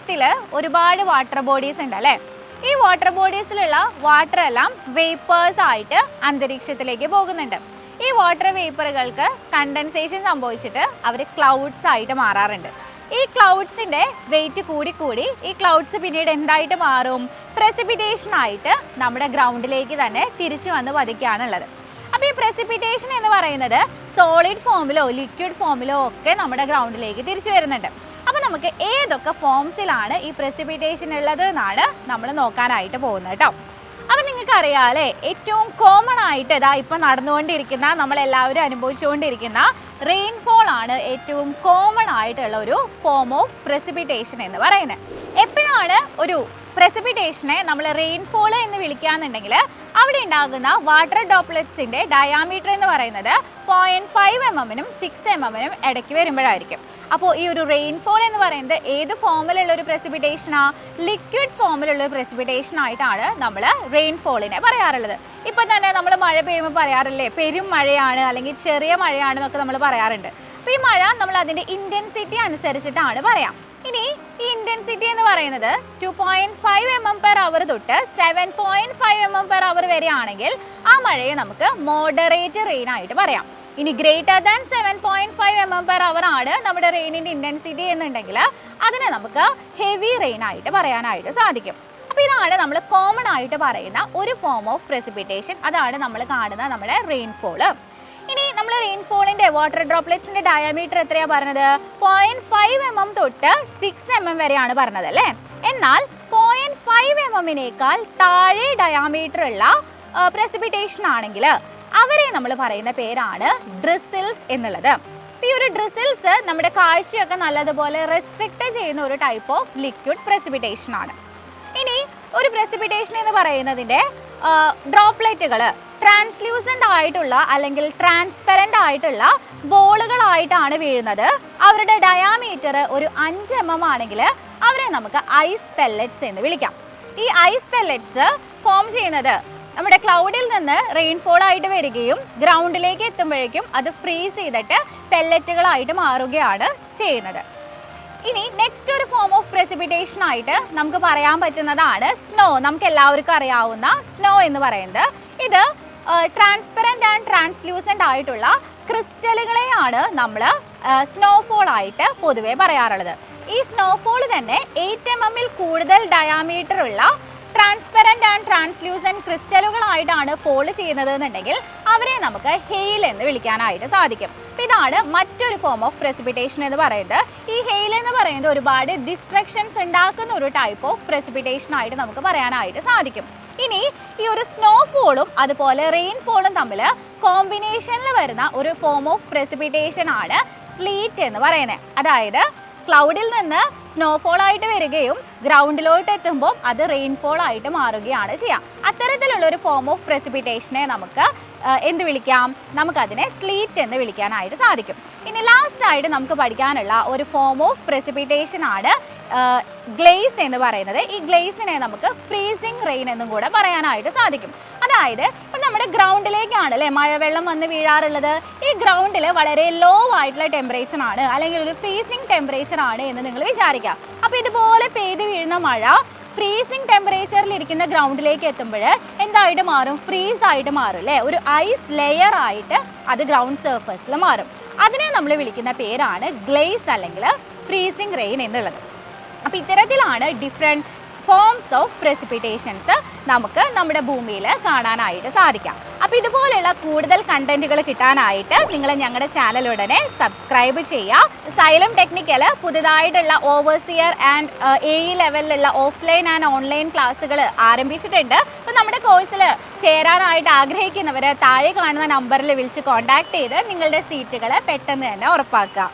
എർത്തിൽ ഒരുപാട് water bodies ഉണ്ട് അല്ലേ? ഈ വാട്ടർ ബോഡീസിലുള്ള വാട്ടർ എല്ലാം വേപ്പേഴ്സ് ആയിട്ട് അന്തരീക്ഷത്തിലേക്ക് പോകുന്നുണ്ട്. ഈ വാട്ടർ വേപ്പറുകൾക്ക് കണ്ടൻസേഷൻ സംഭവിച്ചിട്ട് അവർ ക്ലൗഡ്സ് ആയിട്ട് മാറാറുണ്ട്. ഈ ക്ലൗഡ്സിൻ്റെ വെയിറ്റ് കൂടി ഈ ക്ലൗഡ്സ് പിന്നീട് എന്തായിട്ട് മാറും? പ്രസിപ്പിറ്റേഷൻ ആയിട്ട് നമ്മുടെ ഗ്രൗണ്ടിലേക്ക് തന്നെ തിരിച്ചു വന്ന് പതിക്കുകയാണുള്ളത്. അപ്പോൾ ഈ പ്രസിപ്പിറ്റേഷൻ എന്ന് പറയുന്നത് സോളിഡ് ഫോമിലോ ലിക്വിഡ് ഫോമിലോ ഒക്കെ നമ്മുടെ ഗ്രൗണ്ടിലേക്ക് തിരിച്ചു വരുന്നുണ്ട്. അപ്പോൾ നമുക്ക് ഏതൊക്കെ ഫോംസിലാണ് ഈ പ്രസിപ്പിറ്റേഷൻ ഉള്ളത് എന്നാണ് നമ്മൾ നോക്കാനായിട്ട് പോകുന്നത് കേട്ടോ. അപ്പോൾ നിങ്ങൾക്കറിയാമല്ലേ, ഏറ്റവും കോമൺ ആയിട്ട് ഇതാ ഇപ്പം നടന്നുകൊണ്ടിരിക്കുന്ന നമ്മളെല്ലാവരും അനുഭവിച്ചുകൊണ്ടിരിക്കുന്ന റെയിൻഫോൾ ആണ് ഏറ്റവും കോമൺ ആയിട്ടുള്ള ഒരു ഫോം ഓഫ് പ്രസിപ്പിറ്റേഷൻ എന്ന് പറയുന്നത്. എപ്പോഴാണ് ഒരു പ്രസിപ്പിറ്റേഷനെ നമ്മൾ റെയിൻഫോൾ എന്ന് വിളിക്കുകയെന്നുണ്ടെങ്കിൽ അവിടെ ഉണ്ടാകുന്ന വാട്ടർ ഡ്രോപ്ലെറ്റ്സിൻ്റെ ഡയാമീറ്റർ എന്ന് പറയുന്നത് 0.5 mm 6 mm ഇടയ്ക്ക് വരുമ്പോഴായിരിക്കും. അപ്പോൾ ഈ ഒരു റെയിൻഫോൾ എന്ന് പറയുന്നത് ഏത് ഫോമിലുള്ള ഒരു പ്രസിപ്പിറ്റേഷനാണ്? ലിക്വിഡ് ഫോമിലുള്ള ഒരു പ്രസിപ്പിറ്റേഷൻ ആയിട്ടാണ് നമ്മൾ റെയിൻഫോളിനെ പറയാറുള്ളത്. ഇപ്പം തന്നെ നമ്മൾ മഴ പെയ്യുമ്പോൾ പറയാറില്ലേ, പെരും മഴയാണ് അല്ലെങ്കിൽ ചെറിയ മഴയാണെന്നൊക്കെ നമ്മൾ പറയാറുണ്ട്. അപ്പോൾ ഈ മഴ നമ്മൾ അതിൻ്റെ ഇൻറ്റൻസിറ്റി അനുസരിച്ചിട്ടാണ് പറയാം. ഇനി ഈ ഇൻറ്റൻസിറ്റി എന്ന് പറയുന്നത് 2.5 mm/h തൊട്ട് 7.5 mm/h വരെ ആണെങ്കിൽ ആ മഴയെ നമുക്ക് മോഡറേറ്റ് റെയിൻ ആയിട്ട് പറയാം. ഇനി ഗ്രേറ്റർ ദാൻ 7.5 mm/h ആണ് നമ്മുടെ റെയിനിൻ്റെ ഇൻറ്റൻസിറ്റി എന്നുണ്ടെങ്കിൽ അതിനെ നമുക്ക് ഹെവി റെയിൻ ആയിട്ട് പറയാനായിട്ട് സാധിക്കും. അപ്പോൾ ഇതാണ് നമ്മൾ കോമൺ ആയിട്ട് പറയുന്ന ഒരു ഫോം ഓഫ് പ്രസിപ്പിറ്റേഷൻ. അതാണ് നമ്മൾ കാണുന്ന നമ്മുടെ റെയിൻഫോള്. ഇനി നമ്മൾ റെയിൻഫോളിൻ്റെ വാട്ടർ ഡ്രോപ്ലെറ്റ്സിൻ്റെ ഡയമീറ്റർ എത്രയാണ് പറഞ്ഞത്? 0.5 mm തൊട്ട് 6 mm വരെയാണ് പറഞ്ഞത് അല്ലേ? എന്നാൽ 0.5 mm താഴെ ഡയാമീറ്റർ ഉള്ള പ്രസിപ്പിറ്റേഷൻ ആണെങ്കിൽ അവരെ നമ്മൾ പറയുന്ന പേരാണ് ഡ്രിസിൽസ് എന്നുള്ളത്. ഈ ഒരു ഡ്രിസിൽസ് നമ്മുടെ കാഴ്ചയൊക്കെ നല്ലതുപോലെ റെസ്ട്രിക്റ്റ് ചെയ്യുന്ന ഒരു ടൈപ്പ് ഓഫ് ലിക്വിഡ് പ്രസിപ്പിറ്റേഷൻ ആണ്. ഇനി ഒരു പ്രസിപ്പിറ്റേഷൻ എന്ന് പറയുന്നതിൻ്റെ ഡ്രോപ്ലെറ്റുകൾ ട്രാൻസ്ലൂസൻ്റ് ആയിട്ടുള്ള അല്ലെങ്കിൽ ട്രാൻസ്പെറൻ്റ് ആയിട്ടുള്ള ബോളുകളായിട്ടാണ് വീഴുന്നത്. അവരുടെ ഡയാമീറ്റർ ഒരു 5 mm ആണെങ്കിൽ അവരെ നമുക്ക് ഐസ് പെല്ലറ്റ്സ് എന്ന് വിളിക്കാം. ഈ ഐസ് പെല്ലറ്റ്സ് ഫോം ചെയ്യുന്നത് നമ്മുടെ ക്ലൗഡിൽ നിന്ന് റെയിൻഫോൾ ആയിട്ട് വരികയും ഗ്രൗണ്ടിലേക്ക് എത്തുമ്പോഴേക്കും അത് ഫ്രീസ് ചെയ്തിട്ട് പെല്ലറ്റുകളായിട്ട് മാറുകയാണ് ചെയ്യുന്നത്. ഇനി നെക്സ്റ്റ് ഒരു ഫോം ഓഫ് പ്രസിപ്പിറ്റേഷൻ ആയിട്ട് നമുക്ക് പറയാൻ പറ്റുന്നതാണ് സ്നോ. നമുക്ക് എല്ലാവർക്കും അറിയാവുന്ന സ്നോ എന്ന് പറയുന്നത് ഇത് ട്രാൻസ്പെറൻ്റ് ആൻഡ് ട്രാൻസ്ലൂസൻ്റ് ആയിട്ടുള്ള ക്രിസ്റ്റലുകളെയാണ് നമ്മൾ സ്നോഫോൾ ആയിട്ട് പൊതുവെ പറയാറുള്ളത്. ഈ സ്നോഫോൾ തന്നെ 8 mm കൂടുതൽ ഡയാമീറ്റർ ഉള്ള ട്രാൻസ്പെറൻ്റ് ആൻഡ് ട്രാൻസ്ലൂസൻറ്റ് ക്രിസ്റ്റലുകളായിട്ടാണ് ഫോൾ ചെയ്യുന്നത് എന്നുണ്ടെങ്കിൽ അവരെ നമുക്ക് ഹെയിൽ എന്ന് വിളിക്കാനായിട്ട് സാധിക്കും. ഇതാണ് മറ്റൊരു ഫോം ഓഫ് പ്രസിപ്പിറ്റേഷൻ എന്ന് പറയുന്നത്. ഈ ഹെയിൽ എന്ന് പറയുന്നത് ഒരുപാട് ഡിസ്ട്രക്ഷൻസ് ഉണ്ടാക്കുന്ന ഒരു ടൈപ്പ് ഓഫ് പ്രസിപ്പിറ്റേഷൻ ആയിട്ട് നമുക്ക് പറയാനായിട്ട് സാധിക്കും. ഇനി ഈ ഒരു സ്നോഫോളും അതുപോലെ റെയിൻഫോളും തമ്മിൽ കോമ്പിനേഷനിൽ വരുന്ന ഒരു ഫോം ഓഫ് പ്രസിപ്പിറ്റേഷൻ ആണ് സ്ലീറ്റ് എന്ന് പറയുന്നത്. അതായത് ക്ലൗഡിൽ നിന്ന് സ്നോഫോൾ ആയിട്ട് വരികയും ഗ്രൗണ്ടിലോട്ട് എത്തുമ്പോൾ അത് റെയിൻഫോൾ ആയിട്ട് മാറുകയാണ് ചെയ്യുക. അത്തരത്തിലുള്ള ഒരു ഫോം ഓഫ് പ്രസിപ്പിറ്റേഷനെ നമുക്ക് എന്ത് വിളിക്കാം? നമുക്കതിനെ സ്ലീറ്റ് എന്ന് വിളിക്കാനായിട്ട് സാധിക്കും. ഇനി ലാസ്റ്റായിട്ട് നമുക്ക് പഠിക്കാനുള്ള ഒരു ഫോം ഓഫ് പ്രസിപ്പിറ്റേഷൻ ആണ് ഗ്ലേസ് എന്ന് പറയുന്നത്. ഈ ഗ്ലേസിനെ നമുക്ക് ഫ്രീസിങ് റെയിൻ എന്നും കൂടെ പറയാനായിട്ട് സാധിക്കും. അതായത് ഇപ്പം നമ്മുടെ ഗ്രൗണ്ടിലേക്കാണ് അല്ലേ മഴവെള്ളം വന്ന് വീഴാറുള്ളത്. ഈ ഗ്രൗണ്ടിൽ വളരെ ലോ ആയിട്ടുള്ള ടെമ്പറേച്ചർ ആണ് അല്ലെങ്കിൽ ഒരു ഫ്രീസിങ് ടെമ്പറേച്ചർ ആണ് എന്ന് നിങ്ങൾ വിചാരിക്കുക. അപ്പോൾ ഇതുപോലെ പെയ്ത് വീഴുന്ന മഴ ഫ്രീസിങ് ടെമ്പറേച്ചറിൽ ഇരിക്കുന്ന ഗ്രൗണ്ടിലേക്ക് എത്തുമ്പോൾ എന്തായിട്ട് മാറും? ഫ്രീസ് ആയിട്ട് മാറും അല്ലേ? ഒരു ഐസ് ലെയർ ആയിട്ട് അത് ഗ്രൗണ്ട് സർഫസിൽ മാറും. അതിനെ നമ്മൾ വിളിക്കുന്ന പേരാണ് ഗ്ലേസ് അല്ലെങ്കിൽ ഫ്രീസിങ് റെയിൻ എന്നുള്ളത്. അപ്പോൾ ഇത്തരത്തിലാണ് ഡിഫറെൻറ്റ് ഫോംസ് ഓഫ് പ്രസിപ്പിറ്റേഷൻസ് നമുക്ക് നമ്മുടെ ഭൂമിയിൽ കാണാനായിട്ട് സാധിക്കാം. അപ്പോൾ ഇതുപോലെയുള്ള കൂടുതൽ കണ്ടന്റുകൾ കിട്ടാനായിട്ട് നിങ്ങൾ ഞങ്ങളുടെ ചാനൽ ഉടനെ സബ്സ്ക്രൈബ് ചെയ്യുക. സൈലം ടെക്നിക്കൽ പുതുതായിട്ടുള്ള ഓവർസിയർ ആൻഡ് AE ലെവലിലുള്ള ഓഫ്ലൈൻ ആൻഡ് ഓൺലൈൻ ക്ലാസ്സുകൾ ആരംഭിച്ചിട്ടുണ്ട്. അപ്പോൾ നമ്മുടെ കോഴ്സിൽ ചേരാനായിട്ട് ആഗ്രഹിക്കുന്നവർ താഴെ കാണുന്ന നമ്പറിൽ വിളിച്ച് കോൺടാക്ട് ചെയ്ത് നിങ്ങളുടെ സീറ്റുകൾ പെട്ടെന്ന് തന്നെ ഉറപ്പാക്കുക.